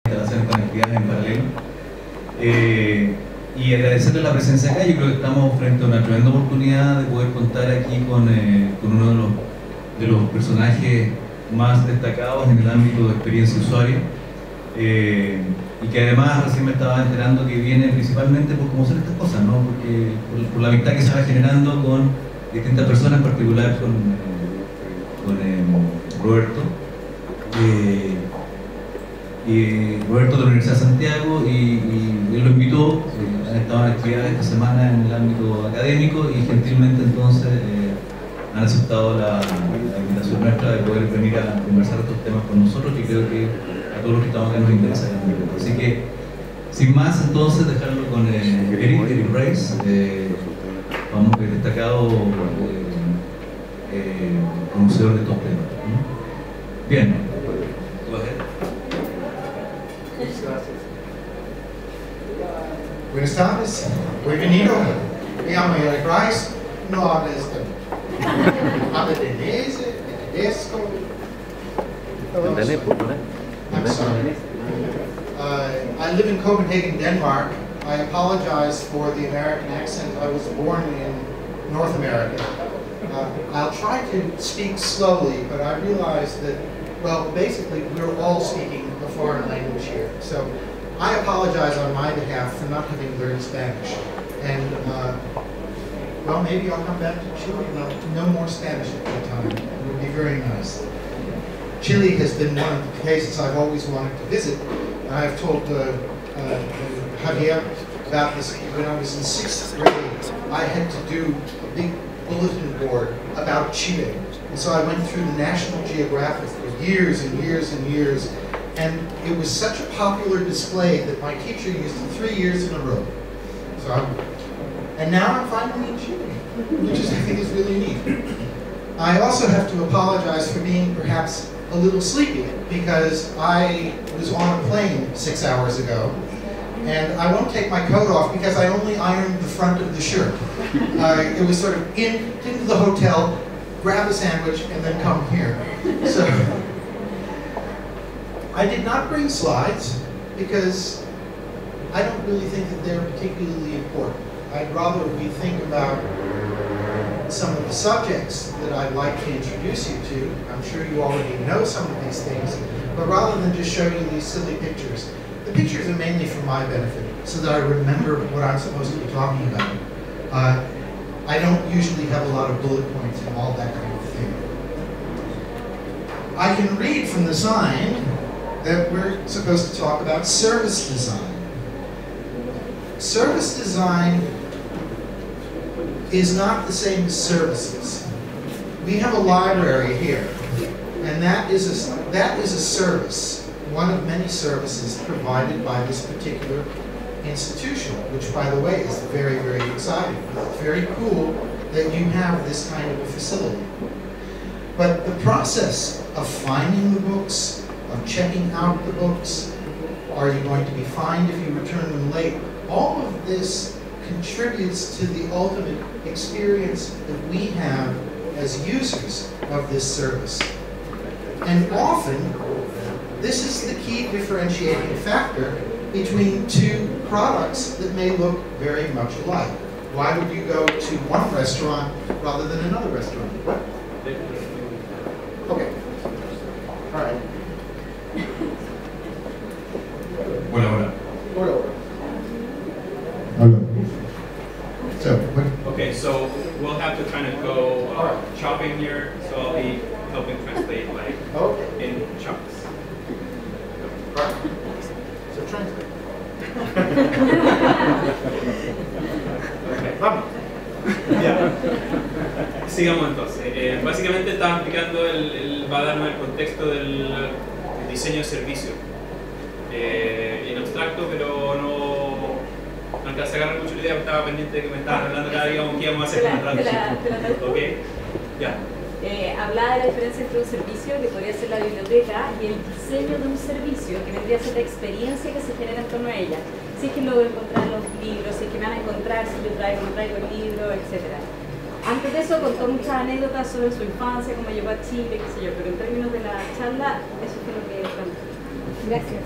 instalaciones conectadas en paralelo. Y agradecerle la presencia acá. Yo creo que estamos frente a una tremenda oportunidad de poder contar aquí con uno de los personajes más destacados en el ámbito de experiencia usuaria, y que además recién me estaba enterando que viene principalmente por cómo son estas cosas, ¿no? Porque por la amistad que se va generando con distintas personas, en particular con Roberto. Y Roberto de la Universidad de Santiago, y él lo invitó. Han estado en actividades esta semana en el ámbito académico y gentilmente entonces han aceptado la invitación nuestra de poder venir a conversar estos temas con nosotros, y creo que a todos los que estamos acá nos interesa. Así que, sin más, entonces dejarlo con Eric Reiss, destacado conocedor de estos temas. Bien. Buenas tardes, bienvenido. Me llamo Eric Reiss. No hablo español. Hablo danés, tedesco. I'm sorry. I live in Copenhagen, Denmark. I apologize for the American accent. I was born in North America. I'll try to speak slowly, but I realize that, well, basically we're all speaking a foreign language here. So I apologize on my behalf for not having learned Spanish. And, well, maybe I'll come back to Chile and no more Spanish at that time. It would be very nice. Chile has been one of the places I've always wanted to visit. I've told Javier about this. When I was in 6th grade, I had to do a big bulletin board about Chile. And so I went through the National Geographic for years and years and years. And it was such a popular display that my teacher used it 3 years in a row. And now I'm finally in Chile, which I think is really neat. I also have to apologize for being perhaps a little sleepy, because I was on a plane 6 hours ago, and I won't take my coat off because I only ironed the front of the shirt. It was sort of into the hotel, grab a sandwich, and then come here. So I did not bring slides because I don't really think that they're particularly important. I'd rather we think about some of the subjects that I'd like to introduce you to. I'm sure you already know some of these things, but rather than just show you these silly pictures, the pictures are mainly for my benefit, so that I remember what I'm supposed to be talking about. I don't usually have a lot of bullet points and all that kind of thing. I can read from the sign that we're supposed to talk about service design. Service design is not the same as services. We have a library here, and that is a service, one of many services provided by this particular institution, which, by the way, is very, very exciting. It's very cool that you have this kind of a facility. But the process of finding the books, of checking out the books, are you going to be fined if you return them late? All of this contributes to the ultimate experience that we have as users of this service. And often, this is the key differentiating factor between two products that may look very much alike. Why would you go to one restaurant rather than another restaurant? Okay. All right. Hola. Hello. So, okay, so we'll have to kind of go chopping here, so I'll be helping translate in chunks. Right. So translate. Okay. Vamos. Ya. Sigamos entonces. Básicamente estaba explicando, va a darnos el contexto del diseño de servicio. En abstracto, pero no alcancé a agarrar mucho la idea, porque estaba pendiente de que me estaban hablando cada día con qué íbamos a hacer con la traducción. Ok, ya. Hablaba de la diferencia entre un servicio, que podría ser la biblioteca, y el diseño de un servicio, que vendría a ser la experiencia que se genera en torno a ella. Si es que lo voy a encontrar en los libros, si es que me van a encontrar, si yo traigo el libro, etc. Antes de eso contó muchas anécdotas sobre su infancia, cómo llegó a Chile, qué sé yo, pero en términos de la charla, eso fue lo que planteó. Gracias.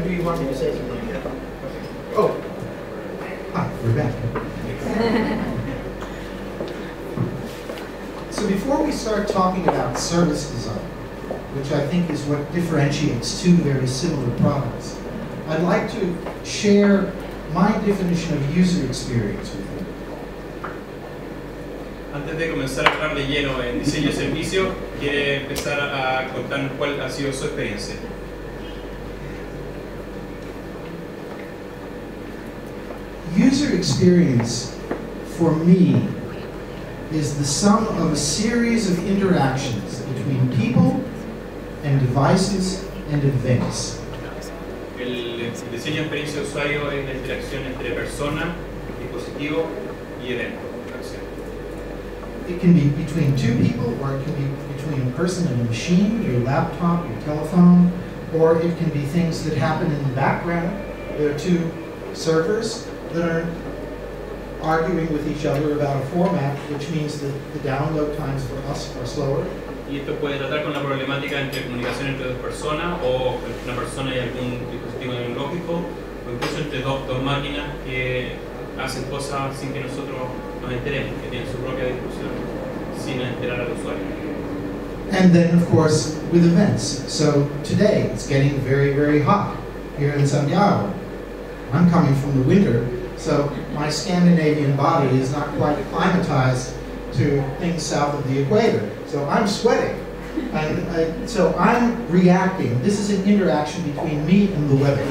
do you want me to say something? Oh, hi, we're back. So before we start talking about service design, which I think is what differentiates two very similar products, I'd like to share my definition of user experience with you. Antes de comenzar a hablar de lleno en diseño y servicio, quiere empezar a contarnos cuál ha sido su experiencia. User experience, for me, is the sum of a series of interactions between people and devices and events. El diseño de experiencia de usuario es la interacción entre persona, dispositivo y evento. It can be between two people, or it can be between a person and a machine, your laptop, your telephone, or it can be things that happen in the background. There are two servers that are arguing with each other about a format, which means that the download times for us are slower. Y esto puede tratar con la problemática entre comunicación entre dos personas, o entre una persona y algún dispositivo tecnológico, o incluso entre dos máquinas que hacen cosas sin que nosotros nos enteremos, que tienen su propia discusión sin enterar al usuario. And then, of course, with events. So today, it's getting very, very hot here in Santiago. I'm coming from the winter, so my Scandinavian body is not quite acclimatized to things south of the equator. So I'm sweating, and so I'm reacting. This is an interaction between me and the weather.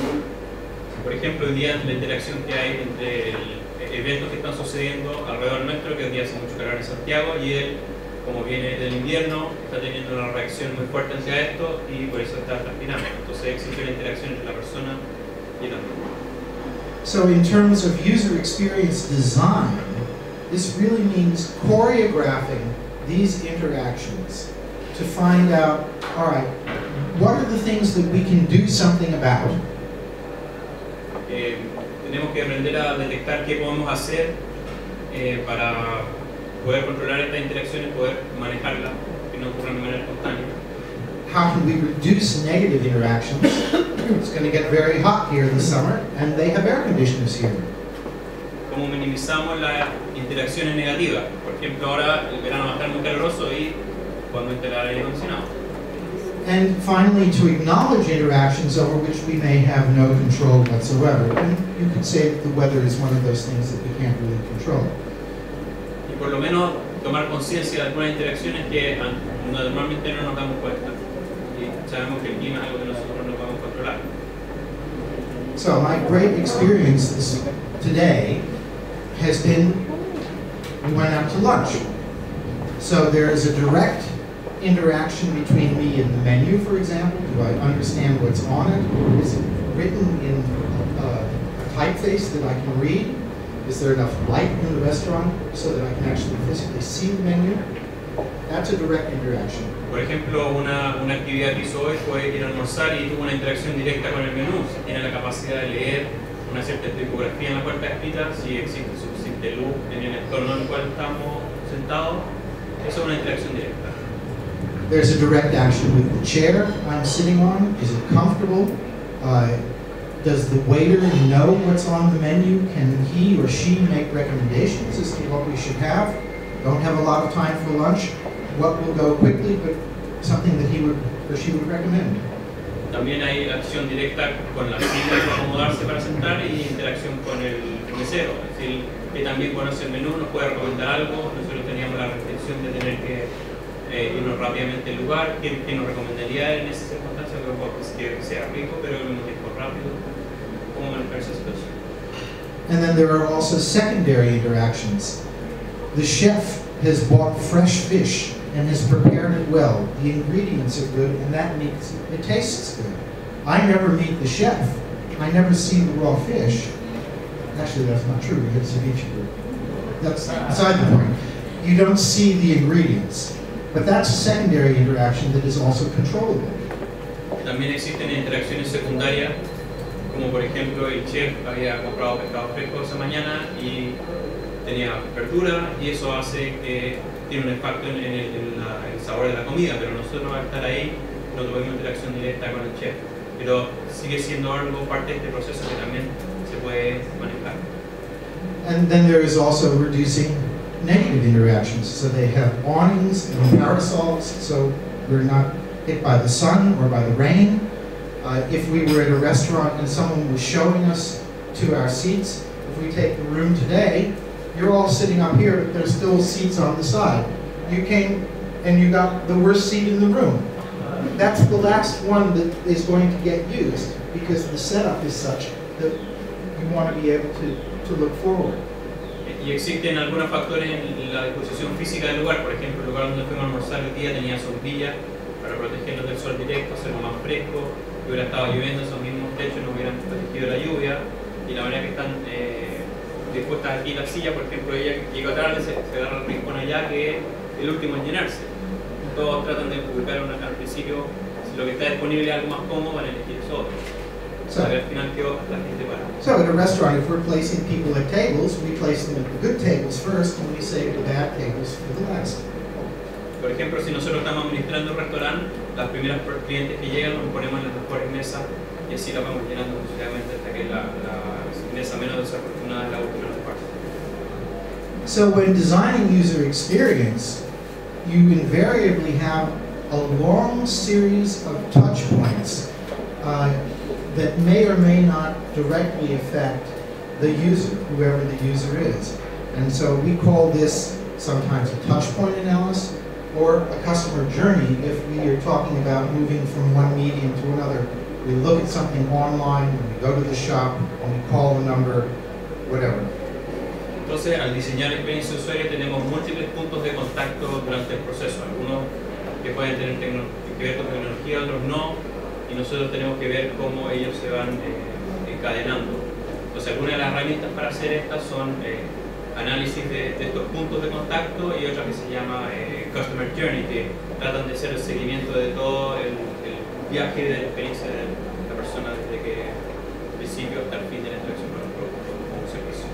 Por ejemplo, hoy día la interacción que hay entre eventos que están sucediendo alrededor nuestro, que hoy día hace mucho calor en Santiago, y él, como viene del invierno, está teniendo una reacción muy fuerte hacia esto y por eso está transpirando. Entonces existe una interacción entre la persona y el ambiente. So in terms of user experience design, this really means choreographing these interactions to find out, all right, what are the things that we can do something about? Tenemos que aprender a detectar qué podemos hacer para poder controlar estas interacciones, poder manejarlas, que no ocurran de manera espontánea. How can we reduce negative interactions? It's going to get very hot here this summer, and they have air conditioners here. ¿Cómo minimizamos las interacciones negativas? Por ejemplo, ahora el verano va a estar muy caluroso y podemos instalar aire acondicionado. And finally, to acknowledge interactions over which we may have no control whatsoever. And you could say that the weather is one of those things that we can't really control. Y por lo menos tomar conciencia de algunas interacciones que normalmente no nos damos cuenta. Y sabemos que el clima es algo que nosotros no podemos controlar. So my great experience today has been, we went out to lunch. So there is a direct interaction between me and the menu, for example. Do I understand what's on it? Is it written in a typeface that I can read? Is there enough light in the restaurant so that I can actually physically see the menu? That's a direct interaction. Por ejemplo, una actividad que hizo hoy fue ir a almorzar y tuvo una interacción directa con el menú. Si tiene la capacidad de leer una cierta tipografía en la puerta escrita, si existe suficiente luz en el entorno en el cual estamos sentados, eso es una interacción directa. There's a direct action with the chair I'm sitting on. Is it comfortable? Does the waiter know what's on the menu? Can he or she make recommendations as to what we should have? Don't have a lot of time for lunch. What will go quickly, but something that he would or she would recommend. También hay acción directa con la silla para acomodarse para sentar y interacción con el mesero. Es decir, que también conoce el menú, nos puede recomendar algo. Nosotros teníamos la restricción de tener que irnos rápidamente al lugar. ¿Qué nos recomendaría en esa circunstancia? Que sea rico, pero al mismo tiempo rápido. ¿Cómo manejar esa situación? And then there are also secondary interactions. The chef has bought fresh fish and has prepared it well. The ingredients are good, and that means it tastes good. I never meet the chef. I never see the raw fish. Actually, that's not true. You get ceviche. That's beside the point. You don't see the ingredients. But that's a secondary interaction that is also controllable. También existen interacciones secundarias, como por ejemplo el chef había comprado pescado fresco esa mañana y tenía verdura, y eso hace que tiene un impacto en el sabor de la comida, pero nosotros al estar ahí no tuvimos interacción directa con el chef. pero sigue siendo algo parte de este proceso que también se puede manejar. And then there is also reducing negative interactions. So they have awnings and parasols, so we're not hit by the sun or by the rain. If we were at a restaurant and someone was showing us to our seats, if we take the room today, you're all sitting up here, but there's still seats on the side. You came and you got the worst seat in the room. That's the last one that is going to get used because the setup is such that you want to be able to look forward. Y existen algunos factores en la disposición física del lugar. Por ejemplo, el lugar donde fuimos a almorzar el día tenía sombrilla para protegernos del sol directo, hacerlo más fresco. Si hubiera estado lloviendo, esos mismos techos nos hubieran protegido de la lluvia. Y la manera que están dispuestas aquí las sillas, por ejemplo, ella llega tarde, se agarra el rincón allá, que es el último en llenarse. Todos tratan de ubicar al principio, si lo que está disponible es algo más cómodo, van a elegir eso otro. So, al final quedó la gente para. So at a restaurant, if we're placing people at tables, we place them at the good tables first and we save the bad tables for the last. Por ejemplo, si nosotros estamos administrando un restaurante, las primeras clientes que llegan nos ponemos en las mejores mesas y así la vamos llenando sucesivamente hasta que la mesa menos desafortunada es la última en la parte. So when designing user experience, you invariably have a long series of touch points that may or may not directly affect the user, whoever the user is. And so we call this sometimes a touch point analysis or a customer journey if we are talking about moving from one medium to another. We look at something online, we go to the shop, and we call the number, whatever. Entonces, al diseñar experiencia de usuario tenemos múltiples puntos de contacto durante el proceso. Algunos que pueden tener que ver con tecnología, otros no. Y nosotros tenemos que ver cómo ellos se van encadenando. Entonces, algunas de las herramientas para hacer estas son análisis de estos puntos de contacto y otra que se llama Customer Journey, que tratan de hacer el seguimiento de todo el viaje de la experiencia de la persona desde que el principio hasta el fin de la interacción con el producto o un servicio.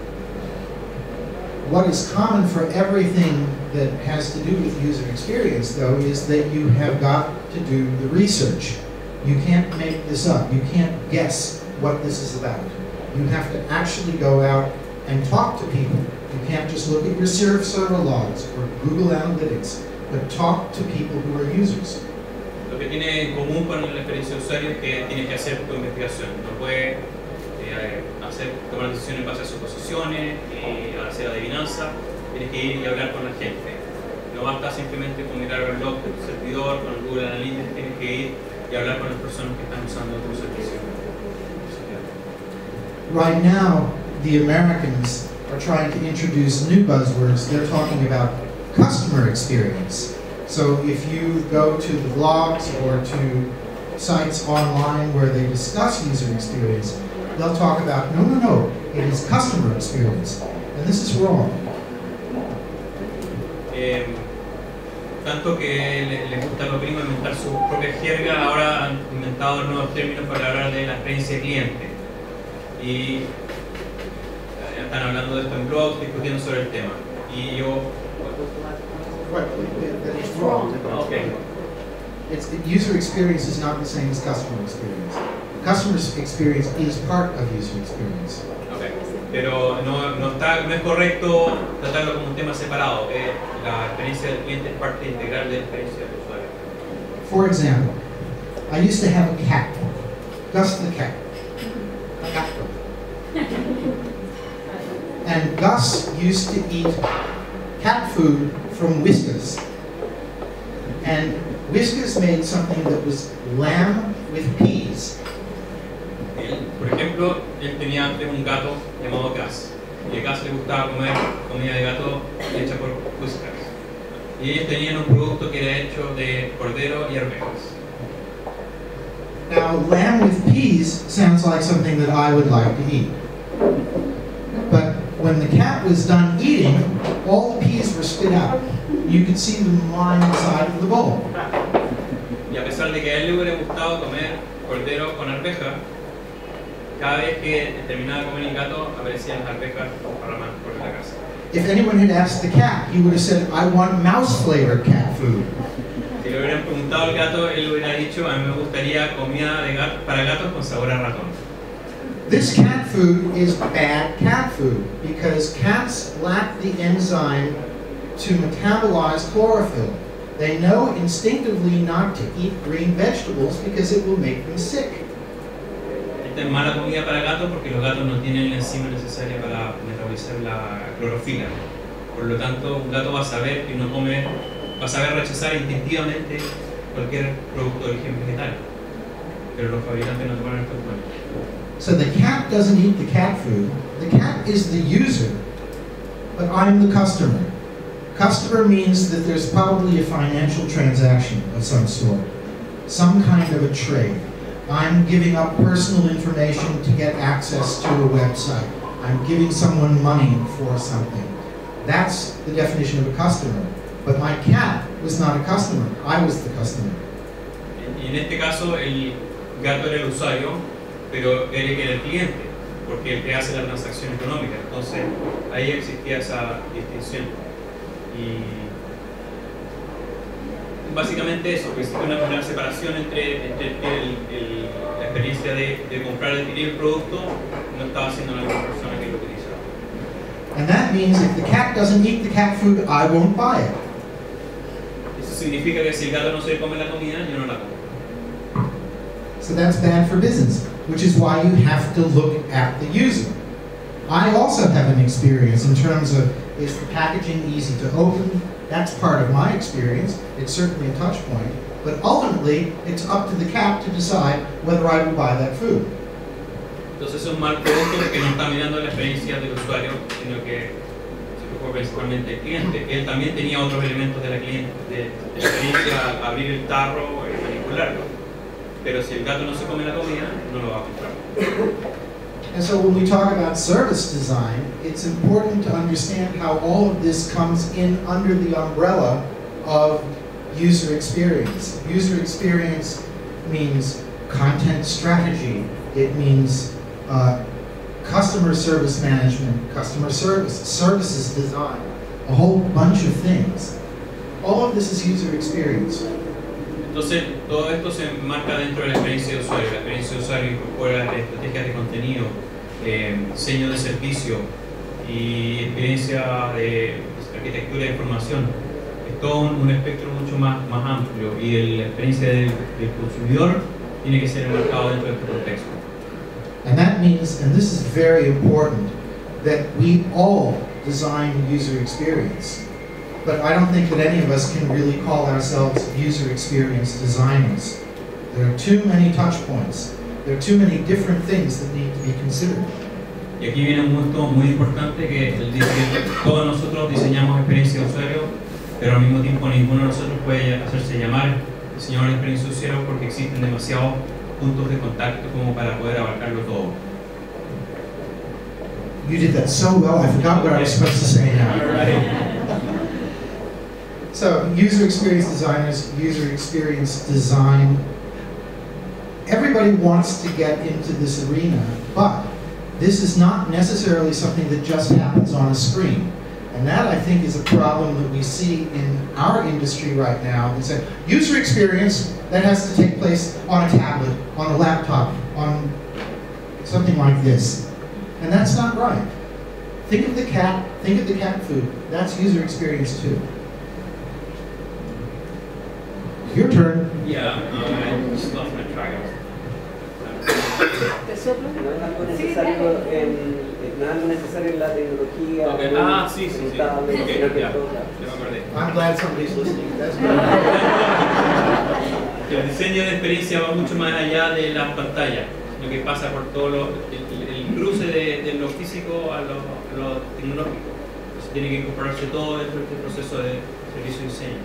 What is common for everything that has to do with user experience, though, is that you have got to do the research. You can't make this up. You can't guess what this is about. You have to actually go out and talk to people. You can't just look at your server logs or Google Analytics, but talk to people who are users. Lo que tiene en común con la experiencia de usuario es que tienes que hacer tu investigación. No puedes tomar decisiones en base a suposiciones y hacer adivinanza. Tienes que ir y hablar con la gente. No basta simplemente con mirar el blog de tu servidor, con el Google Analytics, tienes que ir y hablar con las personas que están usando tu servicio. Right now, the Americans are trying to introduce new buzzwords. They're talking about customer experience. So if you go to the blogs or to sites online where they discuss user experience, they'll talk about, no, it is customer experience. And this is wrong. Tanto que les gusta a los gringos inventar su propia jerga, ahora han inventado nuevos términos para hablar de la experiencia de cliente. Y están hablando de esto en blogs, discutiendo sobre el tema. Y yo... It's wrong. Okay. User experience is not the same as customer experience. Customer experience is part of user experience. Okay. Pero no es correcto tratarlo como un tema separado. La experiencia del cliente es parte integral de la experiencia del usuario. For example, I used to have a cat, Gus the cat. And Gus used to eat cat food from Whiskas. And Whiskas made something that was lamb with peas. Por ejemplo, él tenía antes un gato llamado Gus. Y a Gus le gustaba comer comida de gato hecha por Whiskas. Y ellos tenían un producto que era hecho de cordero y arvejas. Now, lamb with peas sounds like something that I would like to eat. But when the cat was done eating, all the peas were spit out. You could see them lying inside of the bowl. Y a pesar de que a él le hubiera gustado comer cordero con arveja, cada vez que terminaba de comer el gato, aparecían las arvejas por la casa. If anyone had asked the cat, he would have said, I want mouse-flavored cat food. Si le hubieran preguntado al gato, él hubiera dicho, a mí me gustaría comida de gato, para gatos con sabor a ratón. This cat food is bad cat food because cats lack the enzyme to metabolize chlorophyll. They know instinctively not to eat green vegetables because it will make them sick. Esta es mala comida para gatos porque los gatos no tienen la enzima necesaria para metabolizar la clorofila. Por lo tanto, un gato va a saber que no come, va a saber rechazar instintivamente cualquier producto de origen vegetal. Pero los fabricantes no toman esto en cuenta. So the cat doesn't eat the cat food. The cat is the user, but I'm the customer. Customer means that there's probably a financial transaction of some sort, some kind of a trade. I'm giving up personal information to get access to a website. I'm giving someone money for something. That's the definition of a customer. But my cat was not a customer. I was the customer. Y en este caso, el gato era el usuario, pero Eric era el cliente, porque el que hace la transacción económica. Entonces, ahí existía esa distinción. Y básicamente eso, que existe una separación entre la experiencia de comprar y adquirir el producto, no estaba haciendo la misma persona que lo utilizaba. And that means if the cat doesn't eat the cat food, I won't buy it. Eso significa que si el gato no se come la comida, yo no la como. So that's bad for business, which is why you have to look at the user. I also have an experience in terms of, is the packaging easy to open? That's part of my experience. It's certainly a touch point. But ultimately, it's up to the cat to decide whether I will buy that food. Entonces es un mal producto porque no está mirando la experiencia del usuario, sino que se preocupa principalmente el cliente. Él también tenía otros elementos de la experiencia al abrir el tarro y manipularlo. Pero si el gato no se come la comida, no lo va a comprar. And so when we talk about service design, it's important to understand how all of this comes in under the umbrella of user experience. User experience means content strategy. It means customer service management, customer service, services design, a whole bunch of things. All of this is user experience. Entonces, todo esto se enmarca dentro de la experiencia de usuario. La experiencia de usuario incorpora estrategias de contenido, diseño de servicio y experiencia de arquitectura de información. Es todo un espectro mucho más amplio y la experiencia del consumidor tiene que ser enmarcado dentro de este contexto. And that means, and this is very important, that we all design user experience. But I don't think that any of us can really call ourselves user experience designers. There are too many touch points. There are too many different things that need to be considered. Y aquí viene un punto muy importante que él dice que todos nosotros diseñamos experiencia de usuario, pero al mismo tiempo ninguno de nosotros puede hacerse llamar diseñador de experiencia de usuario porque existen demasiados puntos de contacto como para poder abarcarlo todo. You did that so well, I forgot what I was supposed to say now. So, user experience designers, user experience design. Everybody wants to get into this arena, but this is not necessarily something that just happens on a screen. And that, I think, is a problem that we see in our industry right now. It's a user experience that has to take place on a tablet, on a laptop, on something like this. And that's not right. Think of the cat food. That's user experience too. Your turn. Yeah, I just lost my track. ¿Te soplo? No es algo necesario no es algo necesario en la tecnología. Okay. Sí. Okay, Ya me acordé. I'm glad somebody's listening. That's good. El diseño de experiencia va mucho más allá de las pantallas, lo que pasa por todo el cruce de lo físico a lo tecnológico. Entonces tiene que incorporarse todo dentro de este proceso de servicio y diseño.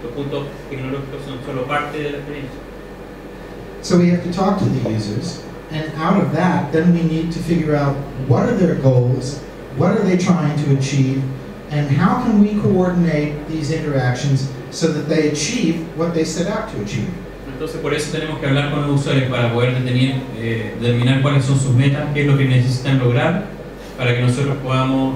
Los puntos tecnológicos son solo parte de la experiencia. So we have to talk to the users, and out of that, then we need to figure out what are their goals, what are they trying to achieve, and how can we coordinate these interactions so that they achieve what they set out to achieve. Entonces por eso tenemos que hablar con los usuarios para poder determinar cuáles son sus metas, qué es lo que necesitan lograr, para que nosotros podamos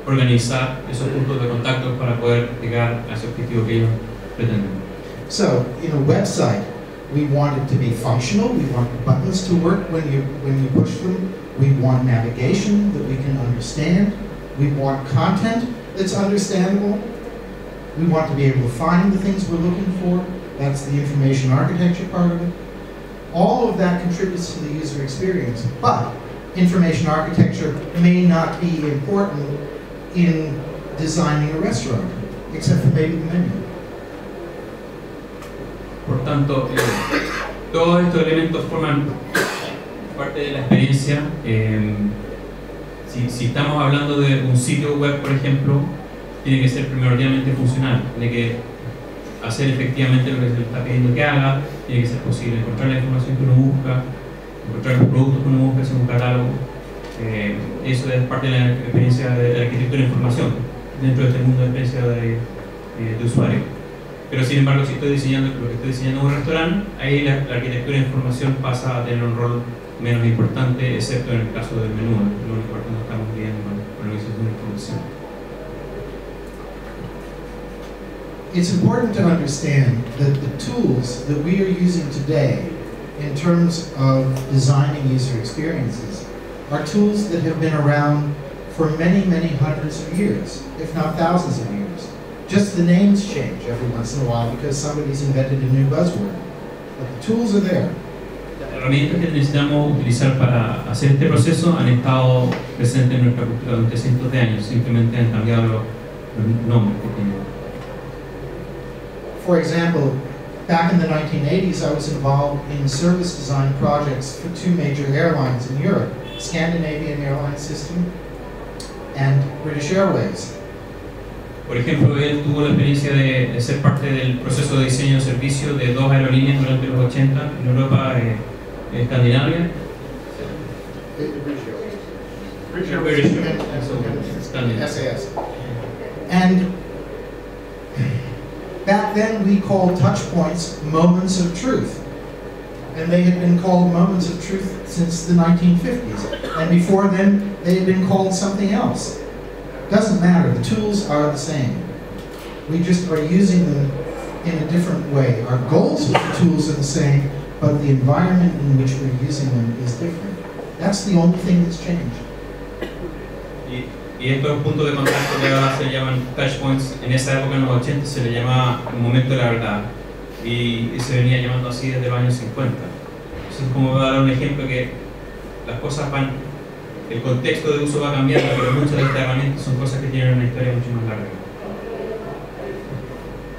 organizar esos puntos de contacto para poder llegar a ese objetivo que ellos pretenden. So, in a website, we want it to be functional. We want buttons to work when you push them. We want navigation that we can understand. We want content that's understandable. We want to be able to find the things we're looking for. That's the information architecture part of it. All of that contributes to the user experience, but information architecture may not be important in designing a restaurant, except for maybe the menu. Por tanto, todos estos elementos forman parte de la experiencia. Si estamos hablando de un sitio web, por ejemplo, tiene que ser primordialmente funcional, tiene que hacer efectivamente lo que se le está pidiendo que haga, tiene que ser posible encontrar la información que uno busca, encontrar los productos que uno busca en un catálogo. Eso es parte de la experiencia de la arquitectura de información dentro de este mundo de experiencia de usuario. Pero sin embargo, si estoy diseñando un restaurante, ahí la arquitectura de información pasa a tener un rol menos importante, excepto en el caso del menú, lo único que estamos viendo con la organización de información. It's important to understand that the tools that we are using today in terms of designing user experiences are tools that have been around for many, many hundreds of years, if not thousands of years. Just the names change every once in a while because somebody's invented a new buzzword. But the tools are there. Las herramientas que necesitamos utilizar para hacer este proceso han estado presentes en nuestra cultura durante cientos de años, simplemente han cambiado los nombres que tienen. For example, back in the 1980s, I was involved in service design projects for two major airlines in Europe, Scandinavian Airline System and British Airways. Por ejemplo, él tuvo la experiencia de ser parte del proceso de diseño de servicio de dos aerolíneas durante los 80 en Europa, Escandinavia. SAS. And back then we called touch points moments of truth. And they had been called moments of truth since the 1950s. And before then, they had been called something else. Doesn't matter, the tools are the same. We just are using them in a different way. Our goals with the tools are the same, but the environment in which we're using them is different. That's the only thing that's changed. Y estos puntos de contacto que ahora se llaman touch points, en esa época, en los 80, se le llamaba un momento de la verdad. Y se venía llamando así desde los años 50. Entonces, como voy a dar un ejemplo que las cosas van, el contexto de uso va cambiando, pero muchas de estas herramientas son cosas que tienen una historia mucho más larga.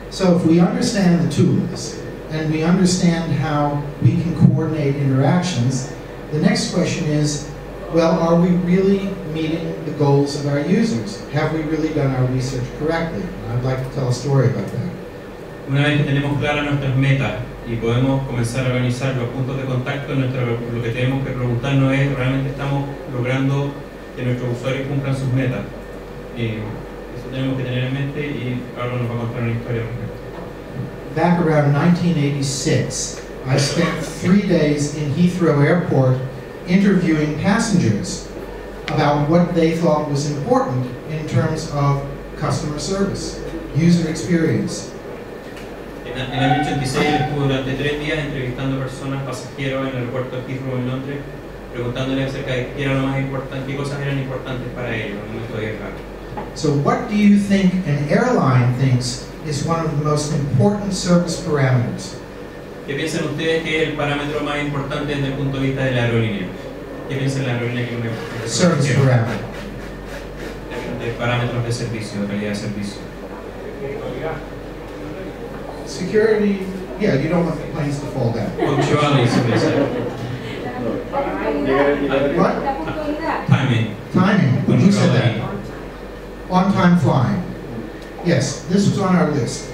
So if we understand the tools, and we understand how we can coordinate interactions, the next question is, well, are we really meeting the goals of our users? Have we really done our research correctly? And I'd like to tell a story about that. Una vez que tenemos claras nuestras metas y podemos comenzar a organizar los puntos de contacto, lo que tenemos que preguntarnos es, ¿realmente estamos logrando que nuestros usuarios cumplan sus metas? Eso tenemos que tener en mente y ahora nos va a contar una historia. Back around 1986, I spent 3 days in Heathrow Airport interviewing passengers about what they thought was important in terms of customer service, user experience. En el año 86 estuve durante 3 días entrevistando personas, pasajeros en el aeropuerto de Heathrow en Londres, preguntándoles acerca de qué era lo más importante, qué cosas eran importantes para ellos al momento de viajar. So what do you think an airline thinks is one of the most important service parameters? ¿Qué piensan ustedes que es el parámetro más importante desde el punto de vista de la aerolínea? ¿Qué piensan de la aerolínea que me Service parameter. de parámetros de servicio, de calidad de servicio? Security, yeah, you don't want the planes to fall down. Punctuality, se dice. What? Timing. Timing. Who said that? On-time flying. Yes, this was on our list.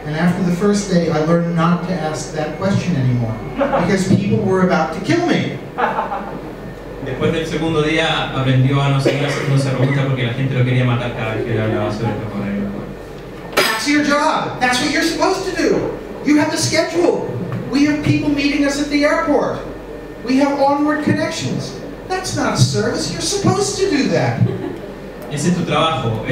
And after the first day, I learned not to ask that question anymore because people were about to kill me. Después del segundo día aprendió a no seguir haciendo esa pregunta porque la gente lo quería matar cada vez que le hablaba sobre esto con él. That's your job. That's what you're supposed to do. You have a schedule. We have people meeting us at the airport. We have onward connections. That's not service. You're supposed to do that. Ese es tu trabajo.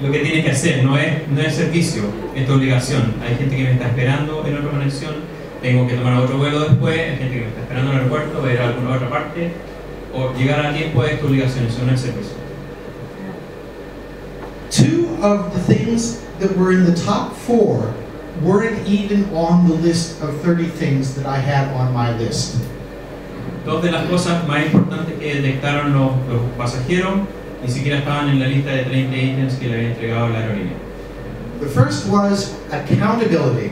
lo que tienes que hacer, no es servicio, es tu obligación. Hay gente que me está esperando en otra conexión, tengo que tomar otro vuelo después, hay gente que me está esperando en el aeropuerto, voy a ir a alguna otra parte, o llegar a tiempo es tu obligación, eso no es servicio. Two of the things that were in the top 4 weren't even on the list of 30 things that I had on my list. Dos de las cosas más importantes que detectaron los pasajeros ni siquiera estaban en la lista de 30 ítems que le había entregado la aerolínea. The first was accountability.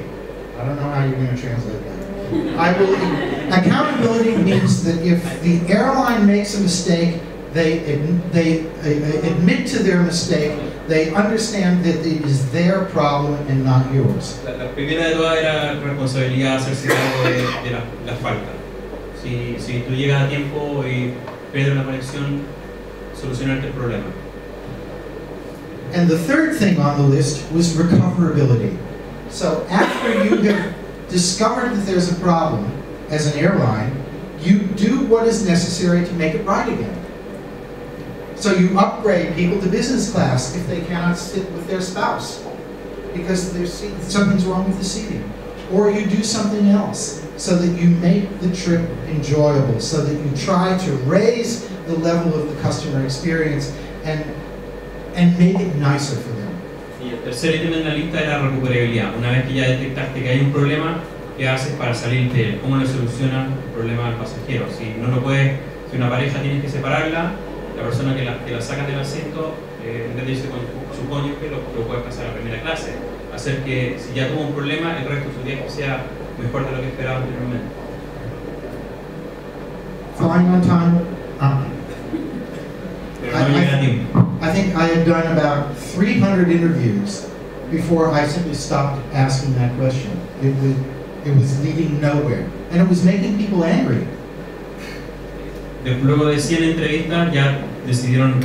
I don't know how you're going to translate that. I believe accountability means that if the airline makes a mistake, they admit to their mistake, they understand that it is their problem and not yours. La primera de todas era responsabilidad hacerse cargo de las faltas. Si tú llegas a tiempo y pierdes una conexión, solucionarte el problema. And the third thing on the list was recoverability. So after you have discovered that there's a problem as an airline, you do what is necessary to make it right again. So you upgrade people to business class if they cannot sit with their spouse because something's wrong with the seating. Or you do something else so that you make the trip enjoyable, so that you try to raise the level of the customer experience and make it nicer for them. Y el tercer ítem en la lista era la recuperabilidad. Una vez que ya detectaste que hay un problema, ¿qué haces para salir de él? ¿Cómo le soluciona el problema al pasajero? Si una pareja tienes que separarla, la persona que la saca del asiento, en vez de irse con su cónyuge, lo puede pasar a primera clase. Hacer que si ya tuvo un problema, el resto de su viaje sea mejor de lo que esperaba anteriormente. Flying on time. Pero no llega a tiempo. I think I had done about 300 interviews before I simply stopped asking that question. It was leading nowhere, and it was making people angry. Luego de 100 entrevistas ya decidieron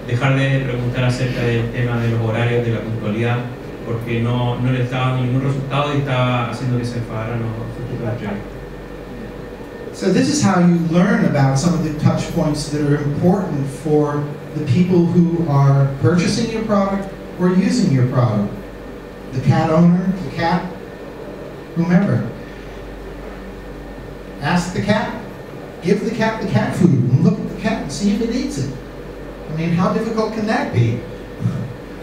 dejar de preguntar acerca del tema de los horarios, de la puntualidad, porque no les daba ningún resultado y estaba haciendo que se enfadaran los entrevistas. So this is how you learn about some of the touch points that are important for the people who are purchasing your product or using your product. The cat owner, the cat, whomever. Ask the cat, give the cat food, and look at the cat and see if it eats it. I mean, how difficult can that be?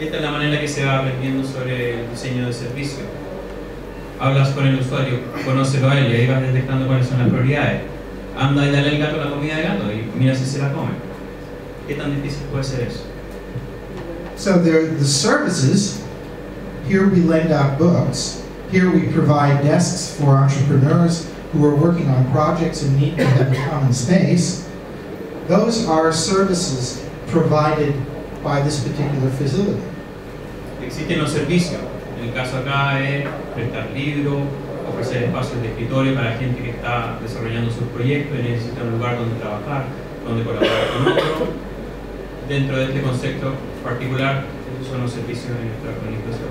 Esta es la manera que se va aprendiendo sobre el diseño de servicio. Hablas con el usuario, conócelo a él y ahí vas detectando cuáles son las prioridades. Anda y dale al gato la comida de gato y mira si se la come. ¿Qué tan difícil puede ser eso? So there are the services. Here we lend out books. Here we provide desks for entrepreneurs who are working on projects and need to have a common space. Those are services provided by this particular facility. Existen los servicios. En el caso acá es prestar libros, ofrecer espacios de escritorio para gente que está desarrollando sus proyectos y necesita un lugar donde trabajar, donde colaborar con otros. Dentro de este concepto particular, esos son los servicios en nuestra organización.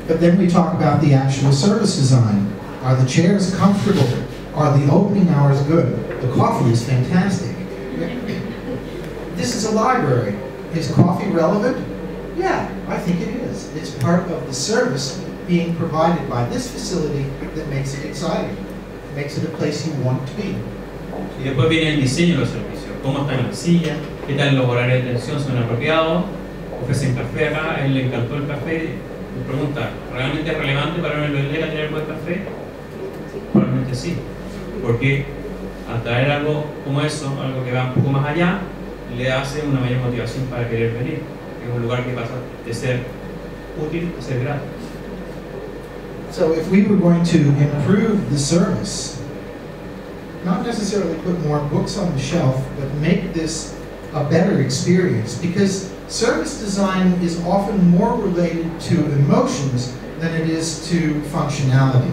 But then we talk about the actual service design. Are the chairs comfortable? Are the opening hours good? The coffee is fantastic. This is a library. Is coffee relevant? Yeah, I think it is. It's part of the service being provided by this facility that makes it exciting. Makes it a place you want to be. Y después viene el diseño de los servicios. ¿Cómo están las sillas? ¿Qué tal los horarios de atención? ¿Son apropiados? ¿Ofrecen café acá? ¿A él le encantó el café? Me pregunta, ¿realmente es relevante para una biblioteca tener buen café? Probablemente sí. Porque al traer algo como eso, algo que va un poco más allá, le hace una mayor motivación para querer venir. Es un lugar que pasa de ser útil a ser grato. So if we were going to improve the service, not necessarily put more books on the shelf, but make this a better experience, because service design is often more related to emotions than it is to functionality.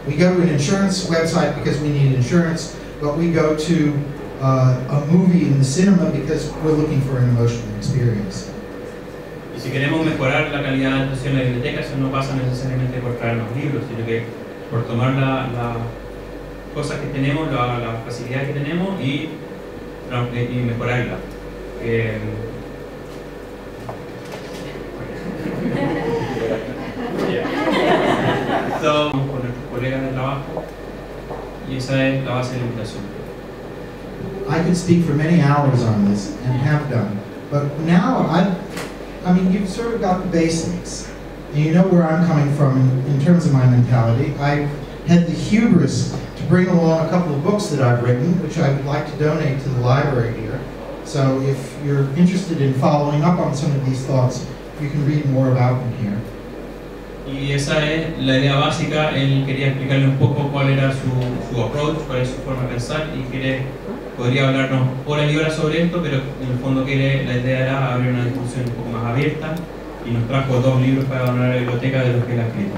We go to an insurance website because we need insurance, but we go to a movie in the cinema because we're looking for an emotional experience. Y si queremos mejorar la calidad de atención en la biblioteca, eso no pasa necesariamente por traer los libros, sino que por tomar las cosas que tenemos, la facilidad que tenemos y mejorarla. Vamos con nuestros colegas de trabajo y esa es la base de la invitación. I could speak for many hours on this and have done, but now I mean, you've sort of got the basics, and you know where I'm coming from in terms of my mentality. I had the hubris to bring along a couple of books that I've written, which I would like to donate to the library here. So if you're interested in following up on some of these thoughts, you can read more about them here. Y esa es la idea básica. Él quería explicarle un poco cuál era su approach, cuál es su forma de pensar, y podría hablarnos horas y horas sobre esto, pero en el fondo la idea era abrir una discusión un poco más abierta, y nos trajo 2 libros para donar a la biblioteca de los que él ha escrito.